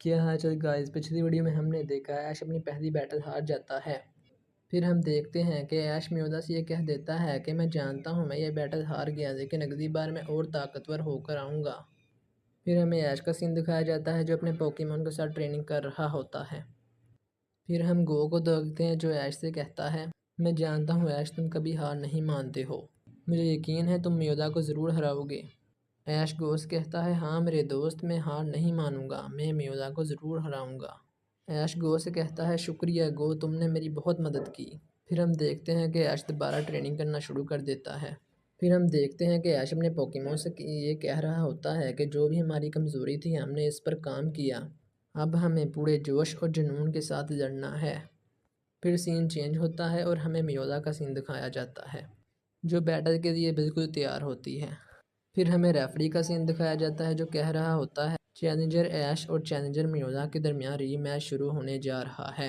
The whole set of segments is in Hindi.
क्या हाल चाल गाइस। पिछली वीडियो में हमने देखा ऐश अपनी पहली बैटल हार जाता है। फिर हम देखते हैं कि ऐश म्योदा से ये कह देता है कि मैं जानता हूँ मैं ये बैटल हार गया, लेकिन अगली बार मैं और ताकतवर होकर आऊँगा। फिर हमें ऐश का सीन दिखाया जाता है जो अपने पोकेमोन के साथ ट्रेनिंग कर रहा होता है। फिर हम गो को देखते हैं जो ऐश से कहता है, मैं जानता हूँ ऐश, तुम कभी हार नहीं मानते हो, मुझे यकीन है तुम म्योदा को ज़रूर हराओगे। ऐश गो से कहता है, हाँ मेरे दोस्त, मैं हार नहीं मानूंगा, मैं म्योदा को ज़रूर हराऊंगा। ऐश गो से कहता है, शुक्रिया गो, तुमने मेरी बहुत मदद की। फिर हम देखते हैं कि ऐश दोबारा ट्रेनिंग करना शुरू कर देता है। फिर हम देखते हैं कि ऐश अपने पोकेमोन से ये कह रहा होता है कि जो भी हमारी कमज़ोरी थी हमने इस पर काम किया, अब हमें पूरे जोश और जुनून के साथ लड़ना है। फिर सीन चेंज होता है और हमें म्योदा का सीन दिखाया जाता है जो बैटल के लिए बिल्कुल तैयार होती है। फिर हमें रेफरी का सीन दिखाया जाता है जो कह रहा होता है, चैलेंजर ऐश और चैलेंजर म्योदा के दरमियान रीमैच शुरू होने जा रहा है।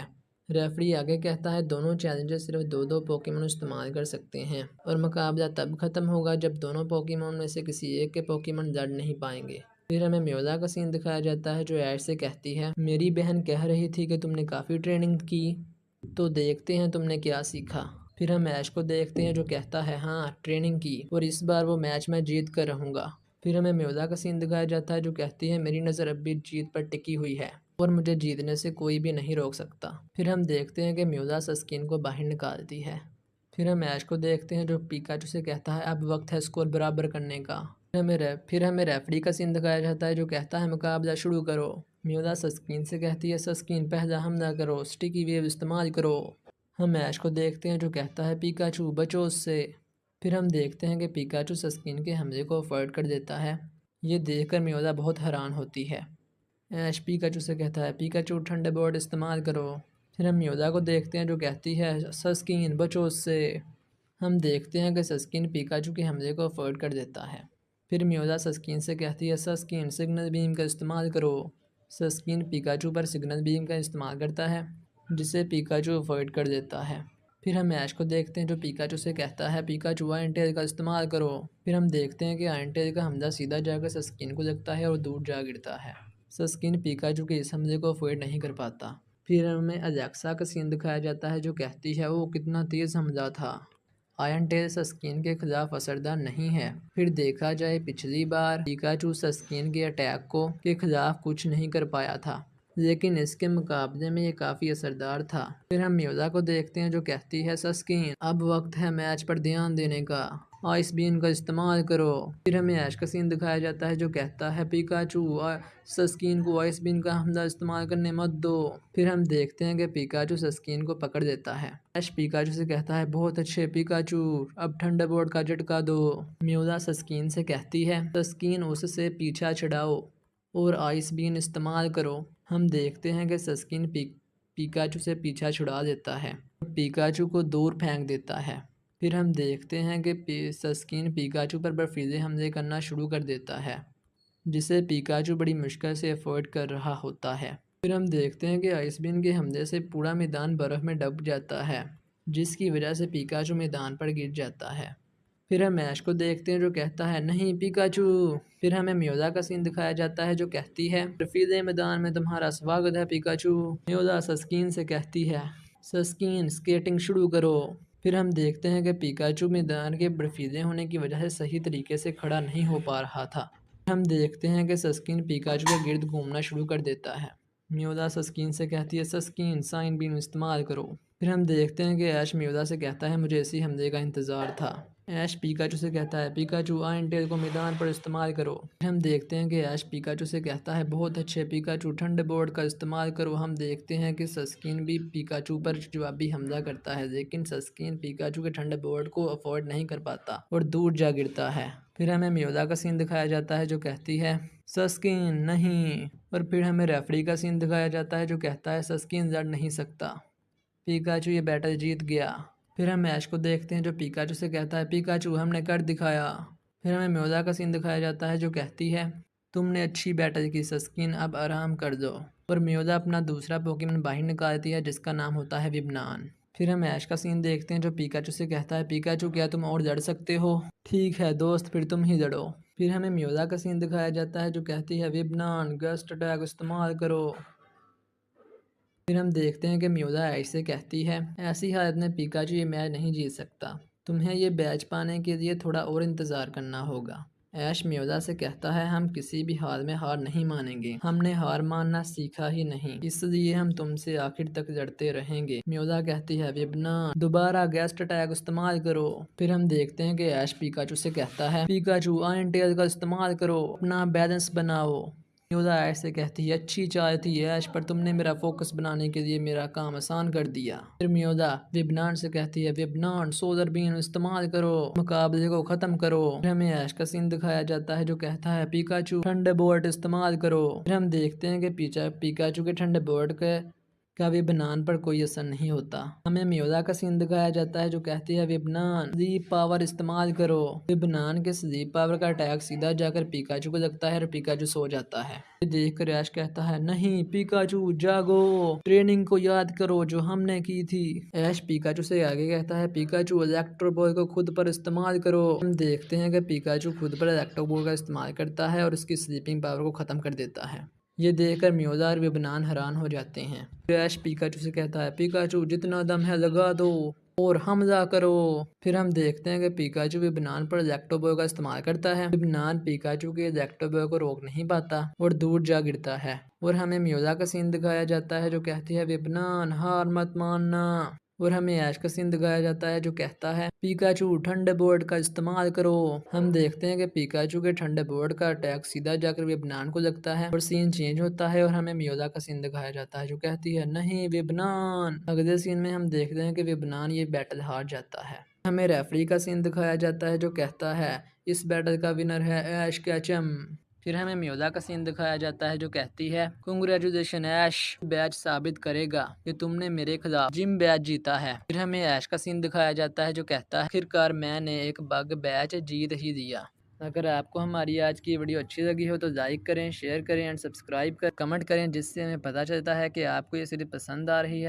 रेफरी आगे कहता है, दोनों चैलेंजर सिर्फ दो दो पोकेमोन इस्तेमाल कर सकते हैं और मुकाबला तब खत्म होगा जब दोनों पोकेमोन में से किसी एक के पोकेमोन लड़ नहीं पाएंगे। फिर हमें म्योदा का सीन दिखाया जाता है जो ऐश से कहती है, मेरी बहन कह रही थी कि तुमने काफ़ी ट्रेनिंग की, तो देखते हैं तुमने क्या सीखा। फिर हम ऐश को देखते हैं जो कहता है, हाँ ट्रेनिंग की और इस बार वो मैच मैं जीत कर रहूँगा। फिर हमें म्योदा का सीन दिखाया जाता है जो कहती है, मेरी नज़र अब भी जीत पर टिकी हुई है और मुझे जीतने से कोई भी नहीं रोक सकता। फिर हम देखते हैं कि म्योदा सस्किन को बाहर निकालती है। फिर हम ऐश को देखते हैं जो पिकाचू से कहता है, अब वक्त है स्कोर बराबर करने का। फिर हमें रेफरी का सीन दिखाया जाता है जो कहता है, मुकाबला शुरू करो। म्योदा सस्किन से कहती है, सस्किन पहला हमला करो, स्टिकी वेव इस्तेमाल करो। हम ऐश को देखते हैं जो कहता है, पिकाचू बचो उससे। फिर हम देखते हैं कि पिकाचू सस्किन के हमले को अवॉइड कर देता है। ये देखकर म्योदा बहुत हैरान होती है। ऐश पिकाचू से कहता है, पिकाचू थंडरबोल्ट इस्तेमाल करो। फिर हम म्योदा को देखते हैं जो कहती है, सस्किन बचो उससे। हम देखते हैं कि सस्किन पिकाचू के हमले को अवॉइड कर देता है। फिर म्योदा सस्किन से कहती है, सस्किन सिग्नल बीम का इस्तेमाल करो। सस्किन पिकाचू पर सिग्नल बीम का इस्तेमाल करता है जिसे पिकाचू अवॉइड कर देता है। फिर हम ऐश को देखते हैं जो पिकाचू से कहता है, पिकाचू आयरन टेल का इस्तेमाल करो। फिर हम देखते हैं कि आयरन टेल का हमला सीधा जाकर सस्किन को लगता है और दूर जा गिरता है। सस्किन पिकाचू के इस हमले को अवॉइड नहीं कर पाता। फिर हमें अलेक्सा का सीन दिखाया जाता है जो कहती है, वो कितना तेज़ हमला था, आयरन टेल सस्किन के खिलाफ असरदार नहीं है। फिर देखा जाए पिछली बार पिकाचू सस्किन के अटैक को के खिलाफ कुछ नहीं कर पाया था, लेकिन इसके मुकाबले में ये काफ़ी असरदार था। फिर हम म्योदा को देखते हैं जो कहती है, सस्किन अब वक्त है मैच पर ध्यान देने का, आइस बीन का इस्तेमाल करो। फिर हमें ऐश का सीन दिखाया जाता है जो कहता है, पिकाचू सस्किन को आइस बीन का हमला इस्तेमाल करने मत दो। फिर हम देखते हैं कि पिकाचू सस्किन को पकड़ देता है। ऐश पिकाचू से कहता है, बहुत अच्छे पिकाचू, अब थंडरबोल्ट का झटका दो। म्योदा सस्किन से कहती है, सस्किन उससे पीछा छुड़ाओ और आइस बीन इस्तेमाल करो। हम देखते हैं कि सस्किन पिकाचू से पीछा छुड़ा देता है, पिकाचू को दूर फेंक देता है। फिर हम देखते हैं कि सस्किन पिकाचू पर बर्फीले हमले करना शुरू कर देता है जिसे पिकाचू बड़ी मुश्किल से अवॉइड कर रहा होता है। फिर हम देखते हैं कि आइसबीन के हमले से पूरा मैदान बर्फ़ में डूब जाता है जिसकी वजह से पिकाचू मैदान पर गिर जाता है। फिर हम ऐश को देखते हैं जो कहता है, नहीं पिकाचू। फिर हमें म्योदा का सीन दिखाया जाता है जो कहती है, बर्फीले मैदान में तुम्हारा स्वागत है पिकाचू। म्योदा सस्किन से कहती है, सस्किन स्केटिंग शुरू करो। फिर हम देखते हैं कि पिकाचू मैदान के बर्फीले होने की वजह से सही तरीके से खड़ा नहीं हो पा रहा था। हम देखते हैं कि सस्किन पिकाचू के गिर्द घूमना शुरू कर देता है। म्योदा सस्किन से कहती है, सस्किन साइन बीम इस्तेमाल करो। फिर हम देखते हैं कि ऐश म्योदा से कहता है, मुझे इसी हमले का इंतज़ार था। ऐश पिकाचू से कहता है, पिकाचू आयरन टेल को मैदान पर इस्तेमाल करो। फिर हम देखते हैं कि ऐश पिकाचू से कहता है, बहुत अच्छे पिकाचू, थंडरबोल्ट का इस्तेमाल करो। हम देखते हैं कि सस्किन भी पिकाचू पर जवाबी हमला करता है, लेकिन सस्किन पिकाचू के थंडरबोल्ट को अवॉइड नहीं कर पाता और दूर जा गिरता है। फिर हमें म्योदा का सीन दिखाया जाता है जो कहती है, सस्किन नहीं। और फिर हमें रेफरी का सीन दिखाया जाता है जो कहता है, सस्किन लड़ नहीं सकता, पिकाचू ये बैटल जीत गया। फिर हम ऐश को देखते हैं जो पिकाचू से कहता है, पिकाचू हमने कर दिखाया। फिर हमें म्योदा का सीन दिखाया जाता है जो कहती है, तुमने अच्छी बैटल की सस्किन, अब आराम कर दो। और म्योदा अपना दूसरा पोकेमॉन बाहर निकालती है जिसका नाम होता है विबनान। फिर हम ऐश का सीन देखते हैं जो पिकाचू से कहता है, पिकाचू क्या तुम और लड़ सकते हो? ठीक है दोस्त, फिर तुम ही लड़ो। फिर हमें म्यूज़ा का सीन दिखाया जाता है जो कहती है विबनान गस्ट अटैक इस्तेमाल करो। फिर हम देखते हैं कि म्यूज़ा ऐश से कहती है ऐसी हालत में पिकाचू ये मैच नहीं जीत सकता, तुम्हें ये बैच पाने के लिए थोड़ा और इंतज़ार करना होगा। ऐश म्यूज़ा से कहता है हम किसी भी हाल में हार नहीं मानेंगे, हमने हार मानना सीखा ही नहीं, इसलिए हम तुमसे आखिर तक लड़ते रहेंगे। म्यूज़ा कहती है विबना दोबारा गेस्ट अटैक इस्तेमाल करो। फिर हम देखते हैं कि ऐश पिकाचू से कहता है पिकाचू आयरन टेल का इस्तेमाल करो, अपना बैलेंस बनाओ। म्यूज़ा ऐश से कहती है अच्छी चाल थी ऐश, पर तुमने मेरा फोकस बनाने के लिए मेरा काम आसान कर दिया। फिर म्यूज़ा विबनान से कहती है विबनान सोलर बीम इस्तेमाल करो, मुकाबले को ख़त्म करो। फिर हमें ऐश का सीन दिखाया जाता है जो कहता है पिकाचू ठंडे बोल्ट इस्तेमाल करो। फिर हम देखते हैं कि पिकाचू के ठंडे बोल्ट के का विबनान पर कोई असर नहीं होता। हमें म्यूज़ा का सीन दिखाया जाता है जो कहती है विबनान स्लीप पावर इस्तेमाल करो। विबनान के स्लीप पावर का अटैक सीधा जाकर पिकाचू को लगता है और पिकाचू सो जाता है। देख कर ऐश कहता है नहीं पिकाचू जागो, ट्रेनिंग को याद करो जो हमने की थी। ऐश पिकाचू से आगे कहता है पिकाचू इलेक्ट्रो बॉल को खुद पर इस्तेमाल करो। हम देखते हैं कि पिकाचू खुद पर इलेक्ट्रो बॉल का इस्तेमाल करता है और उसकी स्लीपिंग पावर को ख़त्म कर देता है। ये देखकर म्यूज़ा और विबनान हैरान हो जाते हैं। ऐश पिकाचू से कहता है पिकाचू जितना दम है लगा दो और हमला करो। फिर हम देखते हैं कि पिकाचू विबनान पर इलेक्ट्रो बॉय का इस्तेमाल करता है। विबनान पिकाचू के इलेक्ट्रो बॉय को रोक नहीं पाता और दूर जा गिरता है। और हमें म्यूज़ा का सीन दिखाया जाता है जो कहती है विबनान हार मत मानना। और हमें ऐश का सीन दिखाया जाता है जो कहता है पिकाचू ठंडे बोर्ड का इस्तेमाल करो। हम देखते हैं कि पिकाचू के ठंडे बोर्ड का अटैक सीधा जाकर विबनान को लगता है और सीन चेंज होता है और हमें म्यूज़ा का सीन दिखाया जाता है जो कहती है नहीं विबनान। अगले सीन में हम देखते हैं कि विबनान ये बैटल हार जाता है। हमें रेफरी का सीन दिखाया जाता है जो कहता है इस बैटल का विनर है ऐश कैचम। फिर हमें म्यूज़ा का सीन दिखाया जाता है जो कहती है कंग्रेचुलेशन ऐश, बैच साबित करेगा कि तुमने मेरे खिलाफ जिम बैच जीता है। फिर हमें ऐश का सीन दिखाया जाता है जो कहता है आखिरकार मैंने एक बग बैच जीत ही दिया। अगर आपको हमारी आज की वीडियो अच्छी लगी हो तो लाइक करें, शेयर करें एंड सब्सक्राइब कर कमेंट करें, जिससे हमें पता चलता है कि आपको ये सीरीज पसंद आ रही है।